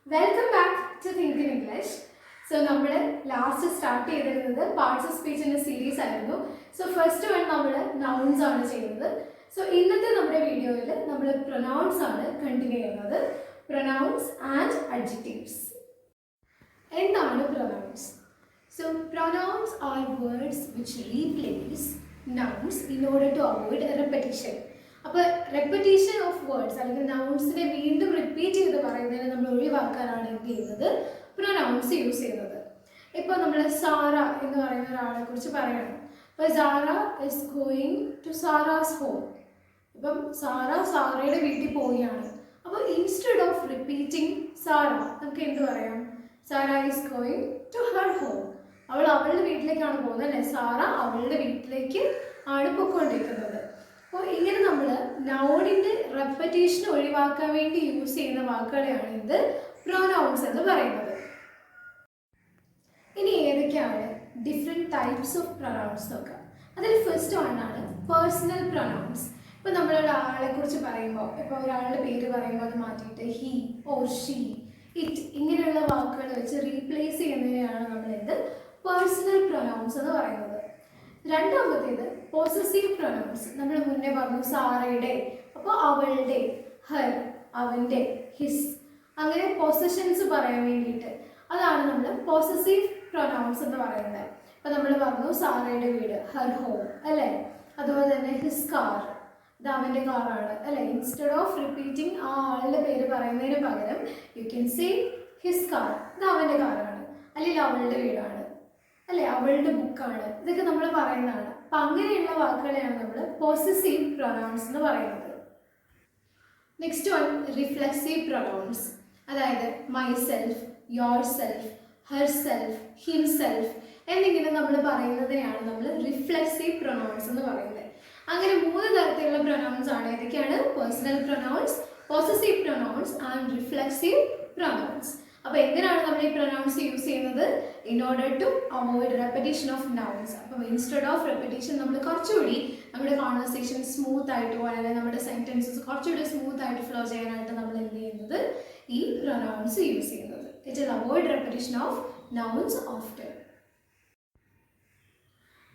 Welcome back to Think in English. So, we last started parts of speech in a series. So, first one we nouns. So, in this video, we pronouns continue. Pronouns and adjectives. What are pronouns? So, pronouns are words which replace nouns in order to avoid a repetition. അപ്പോൾ repetition of words അല്ലെങ്കിൽ നൗൺസിനെ വീണ്ടും repeat ചെയ്ത് പറയുന്നതിന് നമ്മൾ ഒഴിവാക്കാനാണ് എന്ത് ചെയ്യുന്നത്, pronounce use ചെയ്യുന്നത്. ഇപ്പോൾ നമ്മൾ സാറ എന്ന് പറയുന്ന ഒരാളെ കുറിച്ച് പറയണം. അപ്പോൾ Sara is going to Sara's home. ഇപ്പം സാറയുടെ വീട്ടിൽ പോവുകയാണ്. അപ്പോൾ ഇൻസ്റ്റെഡ് ഓഫ് റിപ്പീറ്റിംഗ് സാറ നമുക്ക് എന്ത് പറയാം? Sara is going to her home. അവളുടെ വീട്ടിലേക്കാണ് പോകുന്നത് അല്ലേ? സാറ അവളുടെ വീട്ടിലേക്ക് ആണ് പൊയ്ക്കൊണ്ടിരിക്കുന്നത്. അപ്പോൾ ഇങ്ങനെ നമ്മൾ നൗണിൻ്റെ റെപ്പറ്റീഷൻ ഒഴിവാക്കാൻ വേണ്ടി യൂസ് ചെയ്യുന്ന വാക്കുകളെയാണ് ഇത് പ്രൊനൗൺസ് എന്ന് പറയുന്നത്. ഇനി ഏതൊക്കെയാണ് ഡിഫറെൻറ്റ് ടൈപ്സ് ഓഫ് പ്രൊനൗൺസ് നോക്കാം. അതിൽ ഫസ്റ്റ് വണ്ണാണ് പേഴ്സണൽ പ്രൊനൗൺസ്. ഇപ്പോൾ നമ്മളൊരാളെ കുറിച്ച് പറയുമ്പോൾ, ഇപ്പോൾ ഒരാളുടെ പേര് പറയുമ്പോൾ അത് മാറ്റിയിട്ട് ഹി ഓർ ഷീ ഇറ്റ് ഇങ്ങനെയുള്ള വാക്കുകൾ വെച്ച് റീപ്ലേസ് ചെയ്യുന്നതിനാണ് നമ്മളെന്ത് പേഴ്സണൽ പ്രൊനൗൺസ് എന്ന് പറയുന്നത്. രണ്ടാമത്തേത് പോസസീവ് പ്രൊനൗൺസ്. നമ്മൾ മുന്നേ പറഞ്ഞു സാറയുടെ, അപ്പോൾ അവളുടെ, ഹർ അവൻ്റെ, ഹിസ്, അങ്ങനെ പൊസഷൻസ് പറയാൻ വേണ്ടിയിട്ട് അതാണ് നമ്മൾ പോസസീവ് പ്രൊനൗൺസ് എന്ന് പറയുന്നത്. അപ്പോൾ നമ്മൾ പറഞ്ഞു സാറയുടെ വീട്, ഹർ ഹോം അല്ലേ? അതുപോലെ തന്നെ ഹിസ് കാർ, ഇത് അവൻ്റെ കാറാണ് അല്ലേ? ഇൻസ്റ്റെഡ് ഓഫ് റിപ്പീറ്റിംഗ് ആ ആളുടെ പേര് പറയുന്നതിന് പകരം you can say his car, ഇത് അവൻ്റെ കാറാണ്, അല്ലെങ്കിൽ അവളുടെ വീടാണ് അല്ലേ, അവളുടെ ബുക്കാണ്, ഇതൊക്കെ നമ്മൾ പറയുന്നതാണ്. അപ്പം അങ്ങനെയുള്ള വാക്കുകളെയാണ് നമ്മൾ പോസസീവ് പ്രൊനൗൺസ് എന്ന് പറയുന്നത്. Next one reflexive pronouns. അതായത് myself, yourself, herself, himself എന്നിങ്ങനെ നമ്മൾ പറയുന്നതിനെയാണ് നമ്മൾ റിഫ്ലെക്സീവ് പ്രൊനൗൺസ് എന്ന് പറയുന്നത്. അങ്ങനെ 3 തരത്തിലുള്ള പ്രൊനൗൺസ് ആണ്. ഏതൊക്കെയാണ്? Personal pronouns, possessive pronouns and reflexive pronouns. അപ്പോൾ എങ്ങനെയാണ് നമ്മൾ ഈ പ്രൊനൗൺസ് യൂസ് ചെയ്യുന്നത്? In order to avoid repetition of nouns. അപ്പോൾ ഇൻസ്റ്റെഡ് ഓഫ് റെപ്പറ്റീഷൻ നമ്മൾ കുറച്ചുകൂടി നമ്മുടെ കോൺവെർസേഷൻ സ്മൂത്ത് ആയിട്ട് പോകാൻ, അല്ലെങ്കിൽ നമ്മുടെ സെൻറ്റൻസസ് കുറച്ചുകൂടി സ്മൂത്ത് ആയിട്ട് ഫ്ലോ ചെയ്യാനായിട്ട് നമ്മൾ എന്ത് ചെയ്യുന്നത്? ഈ പ്രൊനൗൺസ് യൂസ് ചെയ്യുന്നത്. It will avoid repetition of nouns often.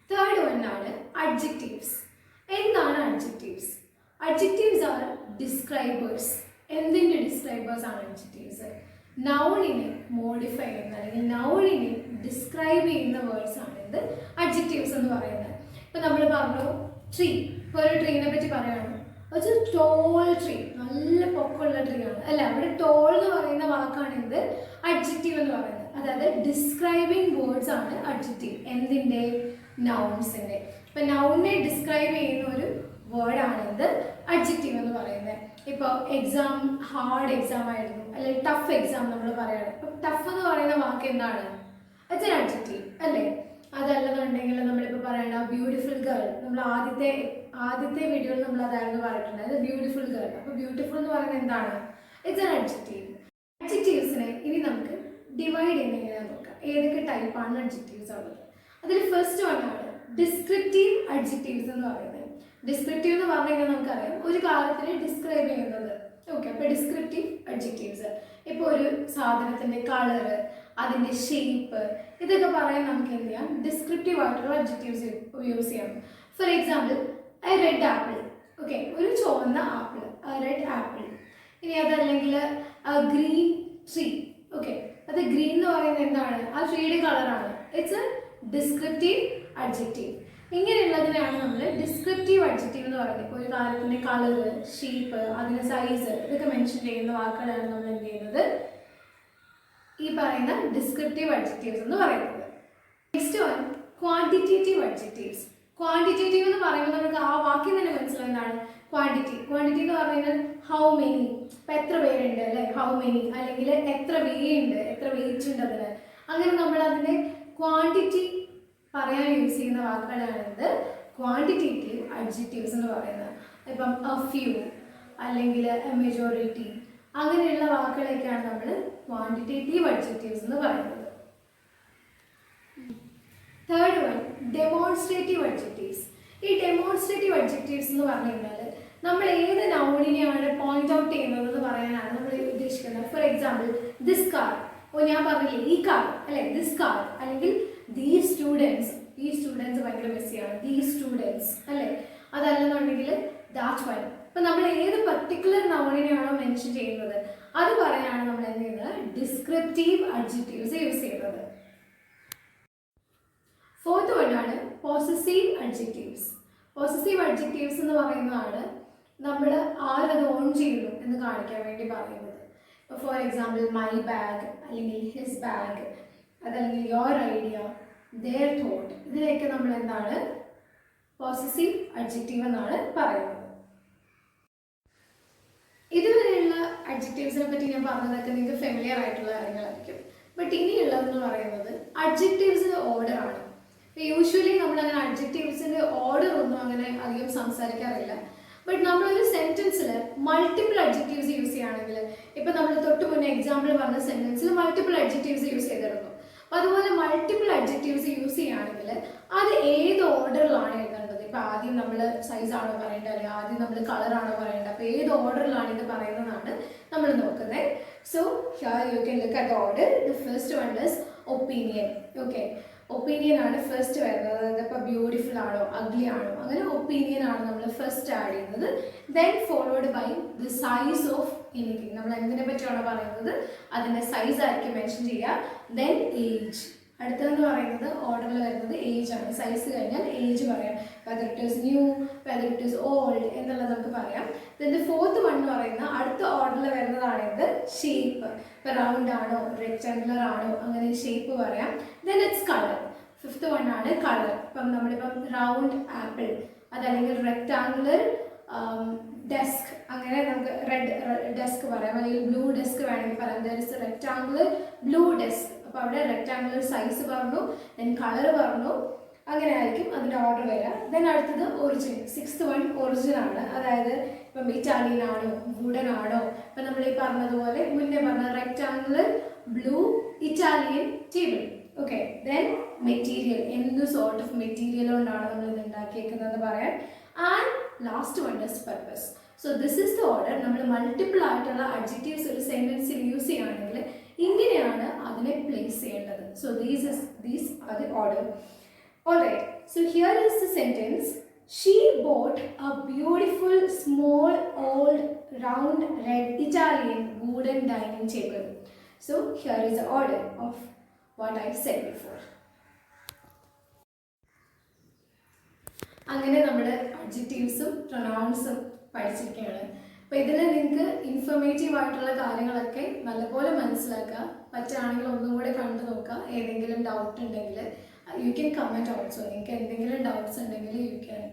Third one ആണ് അഡ്ജക്റ്റീവ്സ്. എന്താണ് അഡ്ജക്റ്റീവ്സ്? Adjectives are describers. എന്തിൻ്റെ ഡിസ്ക്രൈബേഴ്സ് ആണ് അഡ്ജക്റ്റീവ്സ്? നൗണിനെ മോഡിഫൈ ചെയ്യുന്ന അല്ലെങ്കിൽ നൗണിനെ ഡിസ്ക്രൈബ് ചെയ്യുന്ന വേർഡ്സ് ആണ് ഇത് അഡ്ജക്റ്റീവ്സ് എന്ന് പറയുന്നത്. ഇപ്പം നമ്മൾ പറഞ്ഞു ട്രീ. ഇപ്പോൾ ഒരു ട്രീനെ പറ്റി പറയുകയാണ്, ഒരു ടോൾ ട്രീ, നല്ല പൊക്കമുള്ള ട്രീ ആണ് അല്ല, അവിടെ ടോൾ എന്ന് പറയുന്ന വാക്കാണ് ഇത് അഡ്ജക്റ്റീവ് എന്ന് പറയുന്നത്. അതായത് ഡിസ്ക്രൈബിങ് വേർഡ്സ് ആണ് അഡ്ജക്റ്റീവ്. എന്തിൻ്റെ? നൗൺസിൻ്റെ. ഇപ്പം നൗണിനെ ഡിസ്ക്രൈബ് ചെയ്യുന്ന ഒരു വേർഡാണ് ഇത് അഡ്ജക്റ്റീവ് എന്ന് പറയുന്നത്. ഇപ്പോൾ എക്സാം ഹാർഡ് എക്സാം ആയിരുന്നു അല്ലെങ്കിൽ ടഫ് എക്സാം നമ്മൾ പറയുകയാണ്. ഇപ്പം ടഫ് എന്ന് പറയുന്ന വാക്ക് എന്താണ്? ഇറ്റ്സ് എൻ അഡ്ജക്റ്റീവ് അല്ലേ? അതല്ലെന്നുണ്ടെങ്കിൽ നമ്മളിപ്പോൾ പറയണ ബ്യൂട്ടിഫുൾ ഗേൾ, നമ്മൾ ആദ്യത്തെ വീഡിയോയിൽ നമ്മൾ അതായിരുന്നു പറഞ്ഞിട്ടുണ്ട്, അത് ബ്യൂട്ടിഫുൾ ഗേൾ. അപ്പോൾ ബ്യൂട്ടിഫുൾ എന്ന് പറയുന്നത് എന്താണ്? It's an adjective. അഡ്ജക്റ്റീവ്സിനെ ഇനി നമുക്ക് ഡിവൈഡ് ചെയ്യുന്നതിനാണ് നോക്കാം ഏതൊക്കെ ടൈപ്പാണ് അഡ്ജക്റ്റീവ്സ് ഉള്ളത്. അതിൽ ഫസ്റ്റ് വണ്ണാണ് ഡിസ്ക്രിപ്റ്റീവ് അഡ്ജക്റ്റീവ്സ് എന്ന് പറയുന്നത്. ഡിസ്ക്രിപ്റ്റീവ് എന്ന് പറഞ്ഞു കഴിഞ്ഞാൽ നമുക്കറിയാം ഒരു കാര്യത്തിനെ ഡിസ്ക്രൈബ് ചെയ്യുന്നത്. ഓക്കെ, അപ്പോൾ ഡിസ്ക്രിപ്റ്റീവ് അഡ്ജക്റ്റീവ്സ് ഇപ്പോൾ ഒരു സാധനത്തിൻ്റെ കളറ്, അതിൻ്റെ ഷേപ്പ്, ഇതൊക്കെ പറയാൻ നമുക്ക് എന്ത് ചെയ്യാം? ഡിസ്ക്രിപ്റ്റീവ് ആയിട്ടുള്ള അഡ്ജക്റ്റീവ്സ് യൂസ് ചെയ്യാം. For example a red apple. Okay, ഒരു ചുവന്ന ആപ്പിൾ, എ റെഡ് ആപ്പിൾ. ഇനി അതല്ലെങ്കിൽ ഗ്രീൻ ട്രീ. ഓക്കെ, അത് ഗ്രീൻ എന്ന് പറയുന്നത് എന്താണ്? ആ ട്രീയുടെ കളറാണ്. It's a descriptive adjective. ഇങ്ങനെയുള്ളതിനാണ് നമ്മൾ ഡിസ്ക്രിപ്റ്റീവ് അഡ്ജക്റ്റീവ് എന്ന് പറയുന്നത്. ഇപ്പോൾ ഒരു കാര്യത്തിൻ്റെ കളറ്, ഷേപ്പ്, അതിൻ്റെ സൈസ്, ഇതൊക്കെ മെൻഷൻ ചെയ്യുന്ന വാക്കുകളാണ് നമ്മൾ എന്ത് ചെയ്യുന്നത്? ഈ പറയുന്ന ഡിസ്ക്രിപ്റ്റീവ് അഡ്ജക്റ്റീവ്സ് എന്ന് പറയുന്നത്. Next one quantitative adjectives. Quantitative എന്ന് പറയുമ്പോൾ നമുക്ക് ആ വാക്യം തന്നെ മനസ്സിലാവുന്നതാണ് ക്വാണ്ടിറ്റി. ക്വാണ്ടിറ്റി എന്ന് പറയുന്നത് ഹൗ മെനി, ഇപ്പം എത്ര പേരുണ്ട് അല്ലേ, ഹൗ മെനി, അല്ലെങ്കിൽ എത്ര ഉണ്ട്, എത്ര വെയിറ്റ് ഉണ്ട് അതിന്. അങ്ങനെ നമ്മൾ അതിൻ്റെ ക്വാണ്ടിറ്റി പറയാൻ യൂസ് ചെയ്യുന്ന വാക്കുകളാണിത് ക്വാണ്ടിറ്റേറ്റീവ് അഡ്ജക്റ്റീവ്സ് എന്ന് പറയുന്നത്. ഇപ്പം എ ഫ്യൂ അല്ലെങ്കിൽ എ മെജോറിറ്റി, അങ്ങനെയുള്ള വാക്കുകളൊക്കെയാണ് നമ്മൾ ക്വാണ്ടിറ്റേറ്റീവ് അഡ്ജക്റ്റീവ്സ് എന്ന് പറയുന്നത്. Third one demonstrative adjectives. ഈ ഡെമോൺസ്ട്രേറ്റീവ് അഡ്ജക്റ്റീവ്സ് എന്ന് പറഞ്ഞു കഴിഞ്ഞാൽ നമ്മൾ ഏത് നൗണിനെയാണ് പോയിന്റ് ഔട്ട് ചെയ്യുന്നത് എന്ന് പറയാനാണ് നമ്മൾ ഉദ്ദേശിക്കുന്നത്. ഫോർ എക്സാമ്പിൾ ദിസ് കാർ, ഞാൻ പറഞ്ഞില്ലേ ഈ കാർ അല്ലെ, ദിസ് കാർ, അല്ലെങ്കിൽ ദീസ് സ്റ്റുഡൻസ്, ഈ സ്റ്റുഡൻസ് ഭയങ്കര ബെസ്സിയാണ്, ദീസ് സ്റ്റുഡൻസ് അല്ലെ, അതല്ലെന്നുണ്ടെങ്കിൽ ദാറ്റ് വൺ. അപ്പൊ നമ്മൾ ഏത് പർട്ടിക്കുലർ നൗണിനെയാണോ മെൻഷൻ ചെയ്യുന്നത് അത് പറയാനാണ് നമ്മൾ എന്ത് ചെയ്യുന്നത്, ഡിസ്ക്രിപ്റ്റീവ് അഡ്ജക്റ്റീവ്സ് യൂസ് ചെയ്യുന്നത്. ഫോർത്ത് വണ്ണാണ് പോസസീവ് അഡ്ജക്റ്റീവ്സ്. പോസസീവ് അഡ്ജക്റ്റീവ്സ് എന്ന് പറയുന്നതാണ് നമ്മൾ ആരത് ഓൺ ചെയ്യുന്നു എന്ന് കാണിക്കാൻ വേണ്ടി പറയുന്നത്. ഇപ്പോൾ ഫോർ എക്സാമ്പിൾ മൈ ബാഗ്, അല്ലെങ്കിൽ ഹിസ് ബാഗ്, അതല്ലെങ്കിൽ യുവർ ഐഡിയ, their thought, ഇതിനെയൊക്കെ നമ്മൾ എന്താണ് പോസസീവ് അഡ്ജക്റ്റീവ് എന്നാണ് പറയുന്നത്. ഇതുവരെയുള്ള അഡ്ജക്റ്റീവ്സിനെ പറ്റി ഞാൻ പറഞ്ഞതൊക്കെ നിങ്ങൾക്ക് ഫെമിലിയർ ആയിട്ടുള്ള കാര്യങ്ങളായിരിക്കും. ബട്ട് ഇനിയുള്ളതെന്ന് പറയുന്നത് അഡ്ജക്റ്റീവ്സിൻ്റെ ഓർഡർ ആണ്. യൂഷ്വലി നമ്മളങ്ങനെ അഡ്ജക്റ്റീവ്സിൻ്റെ ഓർഡർ ഒന്നും അങ്ങനെ അധികം സംസാരിക്കാറില്ല. ബട്ട് നമ്മളൊരു സെൻറ്റൻസിൽ മൾട്ടിപ്പിൾ അഡ്ജക്റ്റീവ്സ് യൂസ് ചെയ്യുകയാണെങ്കിൽ, ഇപ്പം നമ്മൾ തൊട്ട് മുന്നേ എക്സാമ്പിൾ പറഞ്ഞ സെൻറ്റൻസിൽ മൾട്ടിപ്പിൾ അഡ്ജക്റ്റീവ്സ് യൂസ് ചെയ്തിരുന്നു. അപ്പോൾ അതുപോലെ മൾട്ടിപ്പിൾ അഡ്ജക്റ്റീവ്സ് യൂസ് ചെയ്യുകയാണെങ്കിൽ അത് ഏത് ഓർഡറിലാണ് എഴുതേണ്ടത്? ഇപ്പം ആദ്യം നമ്മൾ സൈസാണോ പറയേണ്ടത്, അല്ലെങ്കിൽ ആദ്യം നമ്മൾ കളറാണോ പറയേണ്ടത്, അപ്പോൾ ഏത് ഓർഡറിലാണ് ഇത് പറയുന്നതാണ് നമ്മൾ നോക്കുന്നത്. So here you can look at the order. The first one is opinion. Okay, opinion ആണ് ഫസ്റ്റ് വരുന്നത്. അതായത് ഇപ്പോൾ ബ്യൂട്ടിഫുൾ ആണോ അഗ്ലി ആണോ, അങ്ങനെ ഒപ്പീനിയൻ ആണ് നമ്മൾ ഫസ്റ്റ് ആഡ് ചെയ്യുന്നത്. Then followed by the size of anything, നമ്മൾ എന്തിനെ പറ്റിയാണോ പറയുന്നത് അതിൻ്റെ സൈസ് ആയിരിക്കും മെൻഷൻ ചെയ്യുക. ദെൻ ഏജ്, അടുത്തതെന്ന് പറയുന്നത് ഓർഡറിൽ വരുന്നത് ഏജ് ആണ്. സൈസ് കഴിഞ്ഞാൽ ഏജ് പറയാം, whether it is new, whether it is old എന്നുള്ളത് നമുക്ക് പറയാം. ദെൻ ദ ഫോർത്ത് വൺ എന്ന് പറയുന്ന അടുത്ത ഓർഡറിൽ വരുന്നതാണെങ്കിൽ ഷേപ്പ്, ഇപ്പോൾ റൗണ്ട് ആണോ റെക്ടാങ്കുലർ ആണോ അങ്ങനെ ഷേപ്പ് പറയാം. Then its colour, fifth one ആണ് കളർ. ഇപ്പം നമ്മളിപ്പം റൗണ്ട് ആപ്പിൾ, അതല്ലെങ്കിൽ റെക്ടാങ്കുലർ ഡെസ്ക്, അങ്ങനെ നമുക്ക് റെഡ് ഡെസ്ക് പറയാം, അല്ലെങ്കിൽ ബ്ലൂ ഡെസ്ക് വേണമെങ്കിൽ പറയാം. There is rectangular blue desk, അപ്പോൾ അവിടെ റെക്ടാങ്കുലർ സൈസ് പറഞ്ഞു, ദെൻ കളർ പറഞ്ഞു, അങ്ങനെ ആയിരിക്കും അതിൻ്റെ ഓർഡർ വരിക. ദെൻ അടുത്തത് ഒറിജിൻ, സിക്സ്ത് വൺ ഒറിജിൻ ആണ്. അതായത് ഇപ്പം ഇറ്റാലിയൻ ആണോ വുഡൻ ആണോ, ഇപ്പം നമ്മൾ ഈ പറഞ്ഞതുപോലെ മുന്നേ പറഞ്ഞ rectangular blue Italian table. Okay, then material, എന്ത് സോർട്ട് ഓഫ് മെറ്റീരിയൽ കൊണ്ടാണ് നമ്മൾ ഇത് ഉണ്ടാക്കിയേക്കുന്നതെന്ന് പറയാം. And last one is purpose. So this is the order. നമ്മൾ മൾട്ടിപ്പിൾ ആയിട്ടുള്ള അഡ്ജക്റ്റീവ്സ് ഒരു സെൻറ്റൻസിൽ യൂസ് ചെയ്യുകയാണെങ്കിൽ ഇങ്ങനെയാണ് അതിനെ പ്ലേസ് ചെയ്യേണ്ടത്. So these are the order. Alright, so here is the sentence. She bought a beautiful, small, old, round, red Italian wooden dining table. So here is the order of what I said before. അങ്ങനെ നമ്മൾ അഡ്ജക്റ്റീവ്സും പ്രൊനൗൺസും പഠിച്ചിരിക്കുകയാണ്. അപ്പോൾ ഇതിൽ നിങ്ങൾക്ക് informative ആയിട്ടുള്ള കാര്യങ്ങളൊക്കെ നല്ലപോലെ മനസ്സിലാക്കുക. പറ്റുകയാണെങ്കിൽ ഒന്നും കൂടെ കണ്ടു നോക്കുക. ഏതെങ്കിലും ഡൗട്ട് ഉണ്ടെങ്കിൽ you can comment also. നിങ്ങൾക്ക് എന്തെങ്കിലും ഡൗട്ട്സ് ഉണ്ടെങ്കിൽ you can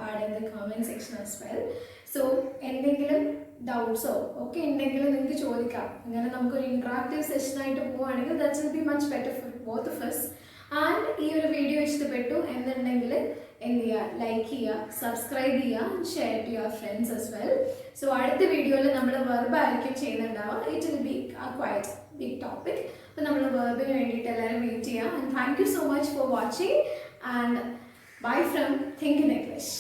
add in the comment section as well. So എന്തെങ്കിലും ഡൗട്ട്സോ ഒക്കെ ഉണ്ടെങ്കിൽ നിങ്ങൾക്ക് ചോദിക്കാം. അങ്ങനെ നമുക്കൊരു ഇൻട്രാക്റ്റീവ് സെഷനായിട്ട് പോവുകയാണെങ്കിൽ that will be much better for both of us. And ഈ ഒരു വീഡിയോ ഇഷ്ടപ്പെട്ടു എന്നുണ്ടെങ്കിൽ എന്ത് ചെയ്യുക, ലൈക്ക് ചെയ്യുക, സബ്സ്ക്രൈബ് ചെയ്യുക, share to your friends as well. So അടുത്ത വീഡിയോയിൽ നമ്മൾ വെർബ് ആയിരിക്കും ചെയ്യുന്നുണ്ടാവുക. It will be quite big topic. അപ്പോൾ നമ്മൾ വെർബിന് വേണ്ടിയിട്ട് എല്ലാവരും വെയിറ്റ് ചെയ്യുക. And thank you so much for watching and bye from think in English.